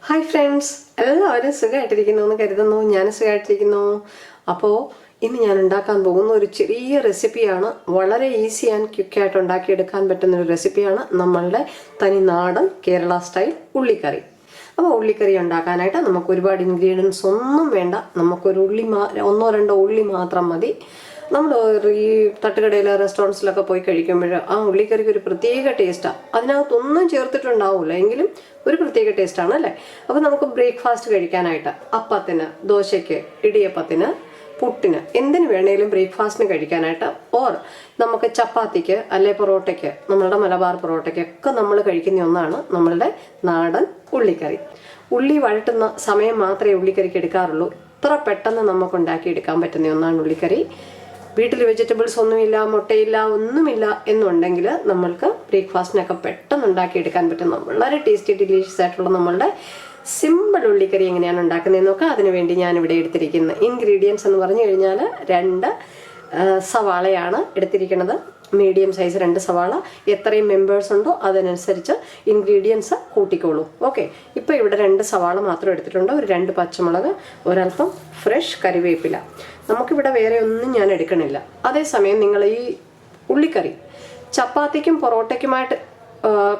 Hi friends, എല്ലാവരും സുഖമായിട്ടിരിക്കുന്നു എന്ന് കരുതുന്നു. ഞാൻ സുഖമായിട്ടിരിക്കുന്നു. അപ്പോൾ ഇന്ന് ഞാൻ ഉണ്ടാക്കാൻ പോകുന്ന ഒരു ചെറിയ റെസിപ്പിയാണ്. വളരെ ഈസി ആൻഡ് ക്വിക്കായിട്ട് ഉണ്ടാക്കിയെടുക്കാൻ പറ്റുന്ന ഒരു റെസിപ്പിയാണ് നമ്മളുടെ തനി നാടൻ കേരള സ്റ്റൈൽ ഉള്ളിക്കറി. അപ്പോൾ ഉള്ളിക്കറി ഉണ്ടാക്കാനായിട്ട് നമുക്ക് ഒരുപാട് ഇൻഗ്രീഡിയൻസ് ഒന്നും വേണ്ട. നമുക്കൊരു ഒന്നോ രണ്ടോ ഉള്ളി മാത്രം മതി. നമ്മൾ ഈ തട്ടുകടയിൽ റെസ്റ്റോറൻറ്റ്സിലൊക്കെ പോയി കഴിക്കുമ്പോൾ ആ ഉള്ളിക്കറിക്ക് ഒരു പ്രത്യേക ടേസ്റ്റാണ്. അതിനകത്തൊന്നും ചേർത്തിട്ടുണ്ടാവില്ല, എങ്കിലും ഒരു പ്രത്യേക ടേസ്റ്റാണ് അല്ലേ. അപ്പോൾ നമുക്ക് ബ്രേക്ക്ഫാസ്റ്റ് കഴിക്കാനായിട്ട് അപ്പത്തിന്, ദോശയ്ക്ക്, ഇടിയപ്പത്തിന്, പുട്ടിന്, എന്തിനു വേണേലും ബ്രേക്ക്ഫാസ്റ്റിന് കഴിക്കാനായിട്ട്, ഓർ നമുക്ക് ചപ്പാത്തിക്ക് അല്ലെ പൊറോട്ടയ്ക്ക്, നമ്മളുടെ മലബാർ പൊറോട്ടയ്ക്കൊക്കെ നമ്മൾ കഴിക്കുന്ന ഒന്നാണ് നമ്മളുടെ നാടൻ ഉള്ളിക്കറി. ഉള്ളി വഴട്ടുന്ന സമയം മാത്രമേ ഉള്ളിക്കറിക്ക് എടുക്കാറുള്ളൂ. ഇത്ര പെട്ടെന്ന് നമുക്ക് ഉണ്ടാക്കിയെടുക്കാൻ പറ്റുന്ന ഒന്നാണ് ഉള്ളിക്കറി. വീട്ടിൽ വെജിറ്റബിൾസ് ഒന്നുമില്ല, മുട്ടയില്ല, ഒന്നുമില്ല എന്നുണ്ടെങ്കിൽ നമ്മൾക്ക് ബ്രേക്ക്ഫാസ്റ്റിനൊക്കെ പെട്ടെന്ന് ഉണ്ടാക്കിയെടുക്കാൻ പറ്റുന്ന വളരെ ടേസ്റ്റി ഡിലീഷ്യസ് ആയിട്ടുള്ള നമ്മളുടെ സിമ്പിൾ ഉള്ളിക്കറി എങ്ങനെയാണ് ഉണ്ടാക്കുന്നതെന്ന് നോക്കാം. അതിനുവേണ്ടി ഞാനിവിടെ എടുത്തിരിക്കുന്ന ഇൻഗ്രീഡിയൻസ് എന്ന് പറഞ്ഞു കഴിഞ്ഞാൽ 2 സവാളയാണ് എടുത്തിരിക്കുന്നത്. മീഡിയം സൈസ് 2 സവാള. എത്രയും മെമ്പേഴ്സ് ഉണ്ടോ അതിനനുസരിച്ച് ഇൻഗ്രീഡിയൻസ് കൂട്ടിക്കോളൂ. ഓക്കെ, ഇപ്പോൾ ഇവിടെ 2 സവാള മാത്രം എടുത്തിട്ടുണ്ട്. ഒരു 2 പച്ചമുളക്, ഒരൽപ്പം ഫ്രഷ് കറിവേപ്പില. നമുക്കിവിടെ വേറെ ഒന്നും ഞാൻ എടുക്കണില്ല. അതേസമയം നിങ്ങൾ ഈ ഉള്ളിക്കറി ചപ്പാത്തിക്കും പൊറോട്ടയ്ക്കുമായിട്ട്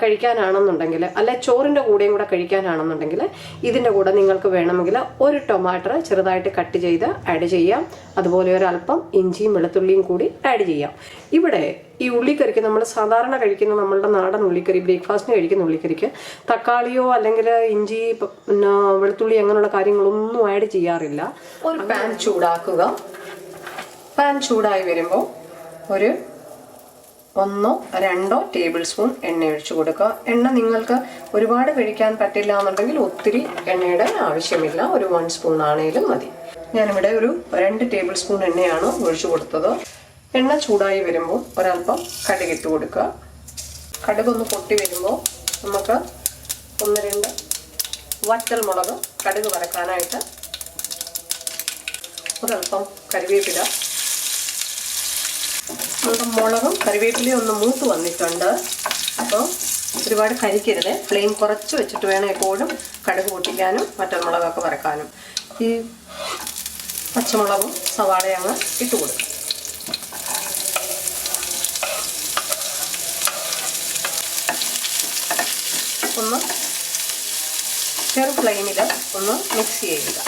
കഴിക്കാനാണെന്നുണ്ടെങ്കിൽ, അല്ലെ ചോറിൻ്റെ കൂടെയും കൂടെ കഴിക്കാനാണെന്നുണ്ടെങ്കിൽ, ഇതിൻ്റെ കൂടെ നിങ്ങൾക്ക് വേണമെങ്കിൽ ഒരു ടൊമാറ്റോ ചെറുതായിട്ട് കട്ട് ചെയ്ത് ആഡ് ചെയ്യാം. അതുപോലെ ഒരല്പം ഇഞ്ചിയും വെളുത്തുള്ളിയും കൂടി ആഡ് ചെയ്യാം. ഇവിടെ ഈ ഉള്ളിക്കറിക്ക് നമ്മൾ സാധാരണ കഴിക്കുന്ന നമ്മളുടെ നാടൻ ഉള്ളിക്കറി, ബ്രേക്ക്ഫാസ്റ്റിന് കഴിക്കുന്ന ഉള്ളിക്കറിക്ക് തക്കാളിയോ അല്ലെങ്കിൽ ഇഞ്ചി, പിന്നെ വെളുത്തുള്ളി അങ്ങനെയുള്ള കാര്യങ്ങളൊന്നും ആഡ് ചെയ്യാറില്ല. ഒരു പാൻ ചൂടാക്കുക. പാൻ ചൂടായി വരുമ്പോൾ ഒരു 1-2 ടേബിൾ സ്പൂൺ എണ്ണ ഒഴിച്ചു കൊടുക്കുക. എണ്ണ നിങ്ങൾക്ക് ഒരുപാട് കഴിക്കാൻ പറ്റില്ല എന്നുണ്ടെങ്കിൽ ഒത്തിരി എണ്ണയുടെ ആവശ്യമില്ല. ഒരു 1 സ്പൂൺ ആണെങ്കിലും മതി. ഞാനിവിടെ ഒരു 2 ടേബിൾ സ്പൂൺ എണ്ണയാണ് ഒഴിച്ചു കൊടുത്തത്. എണ്ണ ചൂടായി വരുമ്പോൾ ഒരൽപ്പം കടുകിട്ട് കൊടുക്കുക. കടുകൊന്ന് പൊട്ടി വരുമ്പോൾ നമുക്ക് 1-2 വറ്റൽ മുളക് കടുക് വറക്കാനായിട്ട്, ഒരൽപ്പം കറിവേപ്പില. നമ്മുടെ മുളകും കറിവേപ്പിലയും ഒന്ന് മൂത്ത് വന്നിട്ടുണ്ട്. അപ്പോൾ ഒരുപാട് കരിക്കരുത്. ഫ്ലെയിം കുറച്ച് വെച്ചിട്ട് വേണം എപ്പോഴും കടുക് പൊട്ടിക്കാനും വറ്റൽമുളകൊക്കെ വറക്കാനും. ഈ പച്ചമുളകും സവാളയും അങ്ങ് ഇട്ട് കൊടുക്കും. ഒന്ന് ചെറു ഫ്ലെയിമിൽ ഒന്ന് മിക്സ് ചെയ്യുക.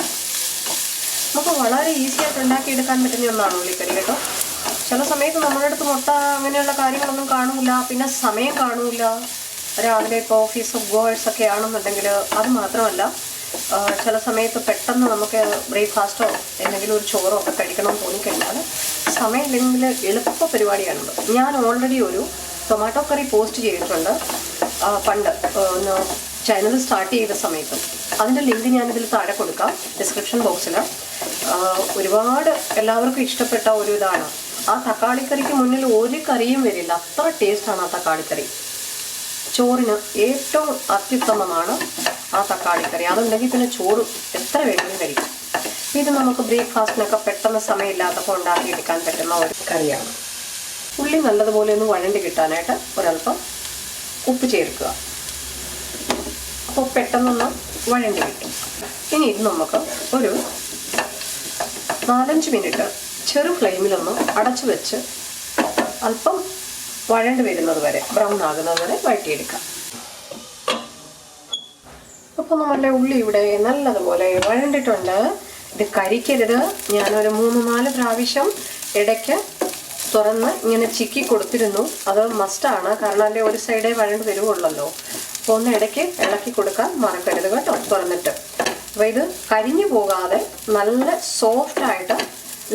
നമുക്ക് വളരെ ഈസി ആയിട്ട് ഉണ്ടാക്കിയെടുക്കാൻ പറ്റുന്ന ഒന്നാണ് ഉള്ളിക്കറി കേട്ടോ. ചില സമയത്ത് നമ്മുടെ അടുത്ത് മുട്ട അങ്ങനെയുള്ള കാര്യങ്ങളൊന്നും കാണൂല, പിന്നെ സമയം കാണൂല. രാവിലെ ഇപ്പോൾ ഓഫീസ് ഗോയേഴ്സ് ഒക്കെ ആണെന്നുണ്ടെങ്കിൽ അത് മാത്രമല്ല, ചില സമയത്ത് പെട്ടെന്ന് നമുക്ക് ബ്രേക്ക്ഫാസ്റ്റോ എന്തെങ്കിലും ഒരു ചോറോ ഒക്കെ കഴിക്കണം തോന്നിക്കഴിഞ്ഞാൽ സമയമില്ലെങ്കിൽ എളുപ്പ പരിപാടിയാണത്. ഞാൻ ഓൾറെഡി ഒരു ടൊമാറ്റോ കറി പോസ്റ്റ് ചെയ്തിട്ടുണ്ട് പണ്ട് ചാനൽ സ്റ്റാർട്ട് ചെയ്ത സമയത്ത്. അതിൻ്റെ ലിങ്ക് ഞാനിതിൽ താഴെ കൊടുക്കാം ഡിസ്ക്രിപ്ഷൻ ബോക്സിൽ. ഒരുപാട് എല്ലാവർക്കും ഇഷ്ടപ്പെട്ട ഒരു ഇതാണ്. ആ തക്കാളിക്കറിക്ക് മുന്നിൽ ഒരു കറിയും വരില്ല, അത്ര ടേസ്റ്റാണ് ആ തക്കാളിക്കറി. ചോറിന് ഏറ്റവും അത്യുത്തമമാണ് ആ തക്കാളിക്കറി. അതുണ്ടെങ്കിൽ പിന്നെ ചോറ് എത്ര വേണമെങ്കിലും കഴിക്കും. ഇത് നമുക്ക് ബ്രേക്ക്ഫാസ്റ്റിനൊക്കെ പെട്ടെന്ന് സമയമില്ലാത്തപ്പോൾ ഉണ്ടാക്കിയെടുക്കാൻ പറ്റുന്ന ഒരു കറിയാണ്. ഉള്ളി നല്ലതുപോലെ ഒന്ന് വഴണ്ടി കിട്ടാനായിട്ട് ഒരൽപ്പം ഉപ്പ് ചേർക്കുക. അപ്പോൾ പെട്ടെന്നൊന്ന് വഴണ്ടി കിട്ടും. ഇനി ഇത് നമുക്ക് ഒരു 4-5 മിനിറ്റ് ചെറു ഫ്ലെയിമിലൊന്ന് അടച്ചു വെച്ച് അല്പം വഴണ്ട് വരുന്നത് വരെ, ബ്രൗൺ ആകുന്നത് വരെ വഴറ്റിയെടുക്കാം. അപ്പോൾ നമ്മളുടെ ഉള്ളി ഇവിടെ നല്ലതുപോലെ വഴണ്ടിട്ടുണ്ട്. ഇത് കരിക്കരുത്. ഞാനൊരു 3-4 പ്രാവശ്യം ഇടയ്ക്ക് തുറന്ന് ഇങ്ങനെ ചിക്കി കൊടുത്തിരുന്നു. അത് മസ്റ്റാണ്, കാരണം അതിൻ്റെ ഒരു സൈഡേ വഴണ്ട് വരുവുള്ളല്ലോ. അപ്പോൾ ഒന്ന് ഇടയ്ക്ക് ഇളക്കി കൊടുക്കാൻ മറക്കരുത് കേട്ടോ തുറന്നിട്ട്. അപ്പോൾ ഇത് കരിഞ്ഞു പോകാതെ നല്ല സോഫ്റ്റായിട്ട്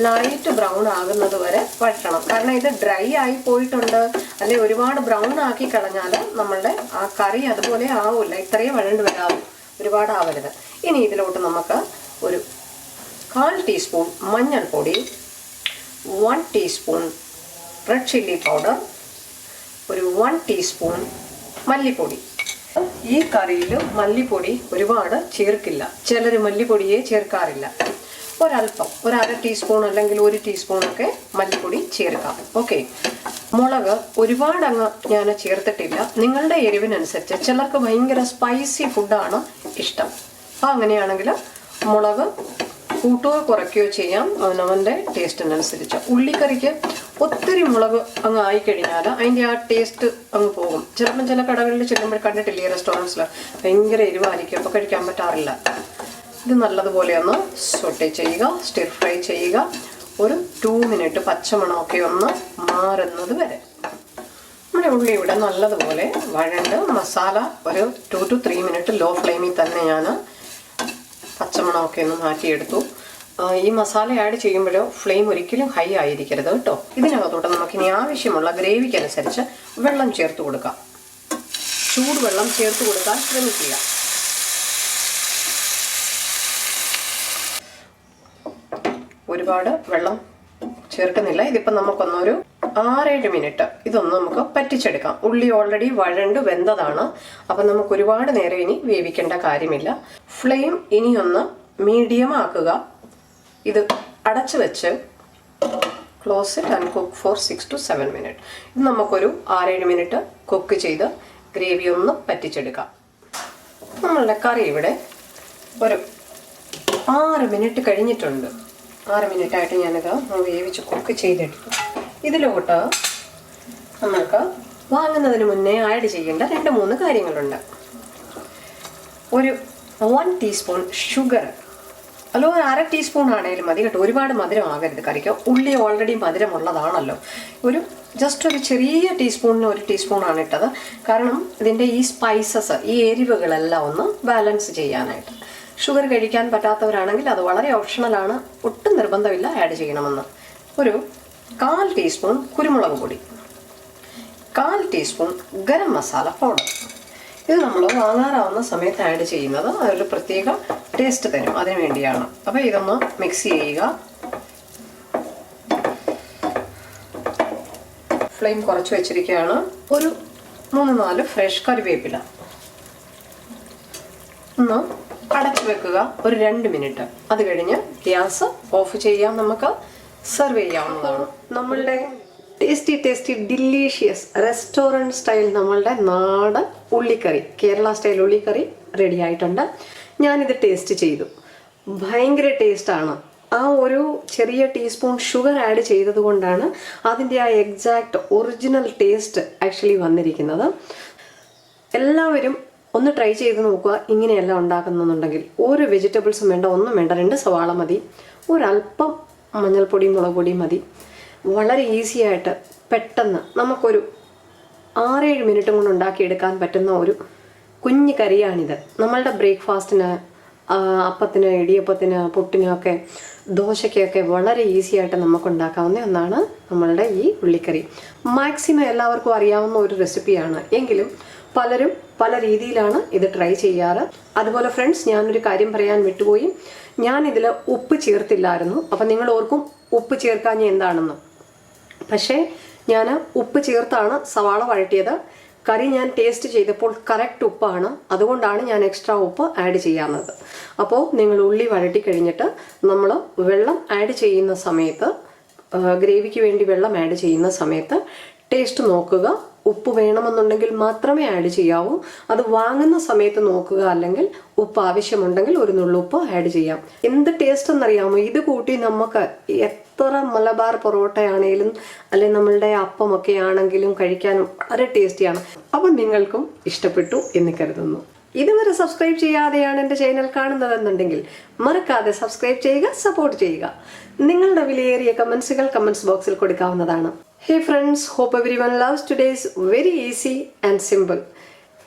ലൈറ്റ് ബ്രൗൺ ആകുന്നത് വരെ വഴറ്റണം. കാരണം ഇത് ഡ്രൈ ആയി പോയിട്ടുണ്ട്, അല്ലെ ഒരുപാട് ബ്രൗൺ ആക്കി കളഞ്ഞാൽ നമ്മളുടെ ആ കറി അതുപോലെ ആവില്ല. ഇത്രയും വഴണ്ട് വരാവും, ഒരുപാട് ആവരുത്. ഇനി ഇതിലോട്ട് നമുക്ക് ഒരു 1/4 ടീസ്പൂൺ മഞ്ഞൾപ്പൊടി, 1 ടീസ്പൂൺ റെഡ് ചില്ലി പൗഡർ, ഒരു 1 ടീസ്പൂൺ മല്ലിപ്പൊടി. ഈ കറിയിൽ മല്ലിപ്പൊടി ഒരുപാട് ചേർക്കില്ല. ചിലർ മല്ലിപ്പൊടിയെ ചേർക്കാറില്ല. ഒരൽപ്പം, ഒരു 1/2 ടീസ്പൂൺ അല്ലെങ്കിൽ 1 ടീസ്പൂണൊക്കെ മല്ലിപ്പൊടി ചേർക്കാം. ഓക്കെ, മുളക് ഒരുപാട് അങ്ങ് ഞാൻ ചേർത്തിട്ടില്ല. നിങ്ങളുടെ എരിവിനനുസരിച്ച്. ചിലർക്ക് ഭയങ്കര സ്പൈസി ഫുഡാണ് ഇഷ്ടം. അപ്പോൾ അങ്ങനെയാണെങ്കിൽ മുളക് കൂട്ടുകയോ കുറയ്ക്കുകയോ ചെയ്യാം അവനവൻ്റെ ടേസ്റ്റിനനുസരിച്ച്. ഉള്ളിക്കറിക്ക് ഒത്തിരി മുളക് അങ്ങ് ആയിക്കഴിഞ്ഞാൽ അതിൻ്റെ ആ ടേസ്റ്റ് അങ്ങ് പോകും. ചിലപ്പം ചില കടകളിൽ ചെല്ലുമ്പോൾ കണ്ടിട്ടില്ലേ റെസ്റ്റോറൻറ്റ്സിൽ ഭയങ്കര എരിവായിരിക്കും, അപ്പോൾ കഴിക്കാൻ പറ്റാറില്ല. ഇത് നല്ലതുപോലെ ഒന്ന് സോട്ടേ ചെയ്യുക, സ്റ്റിർ ഫ്രൈ ചെയ്യുക. ഒരു 2 മിനിറ്റ് പച്ചമണമൊക്കെ ഒന്ന് മാറുന്നത് വരെ. നമ്മുടെ ഉള്ളി ഇവിടെ നല്ലതുപോലെ വഴണ്ട് മസാല ഒരു 2 to 3 മിനിറ്റ് ലോ ഫ്ലെയിമിൽ തന്നെ ഞാൻ പച്ചമണമൊക്കെ ഒന്ന് മാറ്റിയെടുത്തു. ഈ മസാല ആഡ് ചെയ്യുമ്പോഴോ ഫ്ലെയിം ഒരിക്കലും ഹൈ ആയിരിക്കരുത് കേട്ടോ. ഇതിനകത്തോട്ട് നമുക്കിനി ആവശ്യമുള്ള ഗ്രേവിക്കനുസരിച്ച് വെള്ളം ചേർത്ത് കൊടുക്കാം. ചൂടുവെള്ളം ചേർത്ത് കൊടുക്കാൻ ശ്രമിക്കുക. ഒരുപാട് വെള്ളം ചേർക്കുന്നില്ല. ഇതിപ്പോൾ നമുക്കൊന്നൊരു 6-7 മിനിറ്റ് ഇതൊന്ന് നമുക്ക് പറ്റിച്ചെടുക്കാം. ഉള്ളി ഓൾറെഡി വഴണ്ട് വെന്തതാണ്. അപ്പം നമുക്ക് ഒരുപാട് നേരം ഇനി വേവിക്കേണ്ട കാര്യമില്ല. ഫ്ലെയിം ഇനിയൊന്ന് മീഡിയം ആക്കുക. ഇത് അടച്ചു വെച്ച് close it and cook four 6 to 7 minute. ഇത് നമുക്കൊരു 6-7 മിനിറ്റ് കുക്ക് ചെയ്ത് ഗ്രേവി ഒന്ന് പറ്റിച്ചെടുക്കാം. നമ്മളുടെ കറി ഇവിടെ ഒരു 6 മിനിറ്റ് കഴിഞ്ഞിട്ടുണ്ട്. 6 മിനിറ്റായിട്ട് ഞാനിത് വേവിച്ച് കുക്ക് ചെയ്തെടുത്തു. ഇതിലോട്ട് നമ്മൾക്ക് വാങ്ങുന്നതിന് മുന്നേ ആഡ് ചെയ്യേണ്ട 2-3 കാര്യങ്ങളുണ്ട്. ഒരു 1 ടീസ്പൂൺ ഷുഗർ, അല്ലോ 1/2 ടീസ്പൂൺ ആണെങ്കിലും മതി കേട്ടോ. ഒരുപാട് മധുരം ആകരുത് കറിക്ക്. ഉള്ളി ഓൾറെഡി മധുരമുള്ളതാണല്ലോ. ജസ്റ്റ് ഒരു ചെറിയ ടീസ്പൂണിന് 1 ടീസ്പൂണാണ് ഇട്ടത്. കാരണം ഇതിൻ്റെ ഈ സ്പൈസസ്, ഈ എരിവുകളെല്ലാം ഒന്ന് ബാലൻസ് ചെയ്യാനായിട്ട്. ഷുഗർ കഴിക്കാൻ പറ്റാത്തവരാണെങ്കിൽ അത് വളരെ ഓപ്ഷണലാണ്, ഒട്ടും നിർബന്ധമില്ല ആഡ് ചെയ്യണമെന്ന്. ഒരു 1/4 ടീസ്പൂൺ കുരുമുളക് പൊടി, 1/4 ടീസ്പൂൺ ഗരം മസാല പൗഡർ. ഇത് നമ്മൾ വാങ്ങാറാവുന്ന സമയത്ത് ആഡ് ചെയ്യുന്നത് അതൊരു പ്രത്യേക ടേസ്റ്റ് തരും, അതിനു വേണ്ടിയാണ്. അപ്പോൾ ഇതൊന്ന് മിക്സ് ചെയ്യുക. ഫ്ലെയിം കുറച്ച് വെച്ചിരിക്കുകയാണ്. ഒരു 3-4 ഫ്രഷ് കറിവേപ്പില ഒന്ന് അടച്ചു വെക്കുക ഒരു 2 മിനിറ്റ്. അത് കഴിഞ്ഞ് ഗ്യാസ് ഓഫ് ചെയ്യാം. നമുക്ക് സെർവ് ചെയ്യാവുന്നതാണ്. നമ്മളുടെ ടേസ്റ്റി ഡിലീഷ്യസ് റെസ്റ്റോറൻറ്റ് സ്റ്റൈൽ നമ്മളുടെ നാടൻ ഉള്ളിക്കറി, കേരള സ്റ്റൈൽ ഉള്ളിക്കറി റെഡി ആയിട്ടുണ്ട്. ഞാനിത് ടേസ്റ്റ് ചെയ്തു. ഭയങ്കര ടേസ്റ്റാണ്. ആ ഒരു ചെറിയ ടീസ്പൂൺ ഷുഗർ ആഡ് ചെയ്തത് കൊണ്ടാണ് അതിൻ്റെ ആ എക്സാക്റ്റ് ഒറിജിനൽ ടേസ്റ്റ് ആക്ച്വലി വന്നിരിക്കുന്നത്. എല്ലാവരും ഒന്ന് ട്രൈ ചെയ്ത് നോക്കുക. ഇങ്ങനെയല്ല ഉണ്ടാക്കുന്നുണ്ടെങ്കിൽ ഒരു വെജിറ്റബിൾസും വേണ്ട, ഒന്നും വേണ്ട. 2 സവാള മതി, ഒരല്പം മഞ്ഞൾപ്പൊടിയും മുളക് പൊടിയും മതി. വളരെ ഈസി ആയിട്ട് പെട്ടെന്ന് നമുക്കൊരു 6-7 മിനിറ്റ് കൊണ്ട് ഉണ്ടാക്കിയെടുക്കാൻ പറ്റുന്ന ഒരു കുഞ്ഞു കറിയാണിത്. നമ്മളുടെ ബ്രേക്ക്ഫാസ്റ്റിന്, അപ്പത്തിന്, ഇടിയപ്പത്തിന്, പുട്ടിനൊക്കെ, ദോശയ്ക്കൊക്കെ വളരെ ഈസി ആയിട്ട് നമുക്ക് ഉണ്ടാക്കാവുന്ന ഒന്നാണ് നമ്മളുടെ ഈ ഉള്ളിക്കറി. മാക്സിമം എല്ലാവർക്കും അറിയാവുന്ന ഒരു റെസിപ്പിയാണ്. എങ്കിലും പലരും പല രീതിയിലാണ് ഇത് ട്രൈ ചെയ്യാറ്. അതുപോലെ ഫ്രണ്ട്സ്, ഞാനൊരു കാര്യം പറയാൻ വിട്ടുപോയി. ഞാനിതിൽ ഉപ്പ് ചേർത്തില്ലായിരുന്നു. അപ്പം നിങ്ങൾ ഓർക്കും ഉപ്പ് ചേർക്കാഞ്ഞ എന്താണെന്ന്. പക്ഷേ ഞാൻ ഉപ്പ് ചേർത്താണ് സവാള വഴറ്റിയത്. കറി ഞാൻ ടേസ്റ്റ് ചെയ്തപ്പോൾ കറക്റ്റ് ഉപ്പാണ്. അതുകൊണ്ടാണ് ഞാൻ എക്സ്ട്രാ ഉപ്പ് ആഡ് ചെയ്യാറുള്ളത്. അപ്പോൾ നിങ്ങൾ ഉള്ളി വഴറ്റി കഴിഞ്ഞിട്ട് നമ്മൾ വെള്ളം ആഡ് ചെയ്യുന്ന സമയത്ത്, ഗ്രേവിക്ക് വേണ്ടി വെള്ളം ആഡ് ചെയ്യുന്ന സമയത്ത് ടേസ്റ്റ് നോക്കുക. ഉപ്പ് വേണമെന്നുണ്ടെങ്കിൽ മാത്രമേ ആഡ് ചെയ്യാവൂ. അത് വാങ്ങുന്ന സമയത്ത് നോക്കുക. അല്ലെങ്കിൽ ഉപ്പ് ആവശ്യമുണ്ടെങ്കിൽ ഒരു നുള്ളുപ്പ് ആഡ് ചെയ്യാം. എന്ത് ടേസ്റ്റ് എന്നറിയാമോ? ഇത് കൂട്ടി നമുക്ക് എത്ര മലബാർ പൊറോട്ടയാണെങ്കിലും അല്ലെങ്കിൽ നമ്മളുടെ അപ്പമൊക്കെ ആണെങ്കിലും കഴിക്കാൻ വളരെ ടേസ്റ്റിയാണ്. അപ്പം നിങ്ങൾക്കും ഇഷ്ടപ്പെട്ടു എന്ന് കരുതുന്നു. ഇതുവരെ സബ്സ്ക്രൈബ് ചെയ്യാതെയാണ് എൻ്റെ ചാനൽ കാണുന്നതെന്നുണ്ടെങ്കിൽ മറക്കാതെ സബ്സ്ക്രൈബ് ചെയ്യുക, സപ്പോർട്ട് ചെയ്യുക. നിങ്ങളുടെ വിലയേറിയ കമൻസുകൾ കമൻസ് ബോക്സിൽ കൊടുക്കാവുന്നതാണ്. Hey friends, hope everyone loves today's very easy and simple,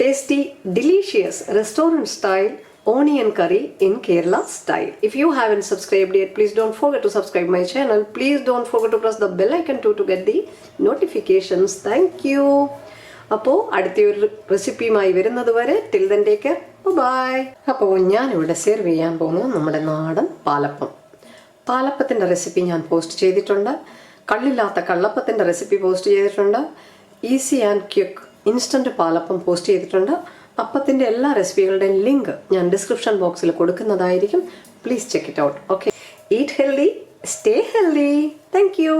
tasty, delicious restaurant style onion curry in Kerala style. If you haven't subscribed yet, please don't forget to subscribe my channel. Please don't forget to press the bell icon too to get the notifications. Thank you. അപ്പോൾ അടുത്തൊരു റെസിപ്പിയുമായി വരുന്നത് വരെ till then take care. Bye. അപ്പോൾ ഞാനിവിടെ serve ചെയ്യാൻ പോകുന്നത് നമ്മുടെ നാടൻ പാലപ്പം. പാലപ്പത്തിൻ്റെ റെസിപ്പി ഞാൻ പോസ്റ്റ് ചെയ്തിട്ടുണ്ട്. കള്ളില്ലാത്ത കള്ളപ്പത്തിൻ്റെ റെസിപ്പി പോസ്റ്റ് ചെയ്തിട്ടുണ്ട്. Easy and quick instant palappam post ചെയ്തിട്ടുണ്ട്. അപ്പത്തിൻ്റെ എല്ലാ റെസിപ്പികളുടെയും ലിങ്ക് ഞാൻ ഡിസ്ക്രിപ്ഷൻ ബോക്സിൽ കൊടുക്കുന്നതായിരിക്കും. Please check it out. Okay, eat healthy, stay healthy. Thank you.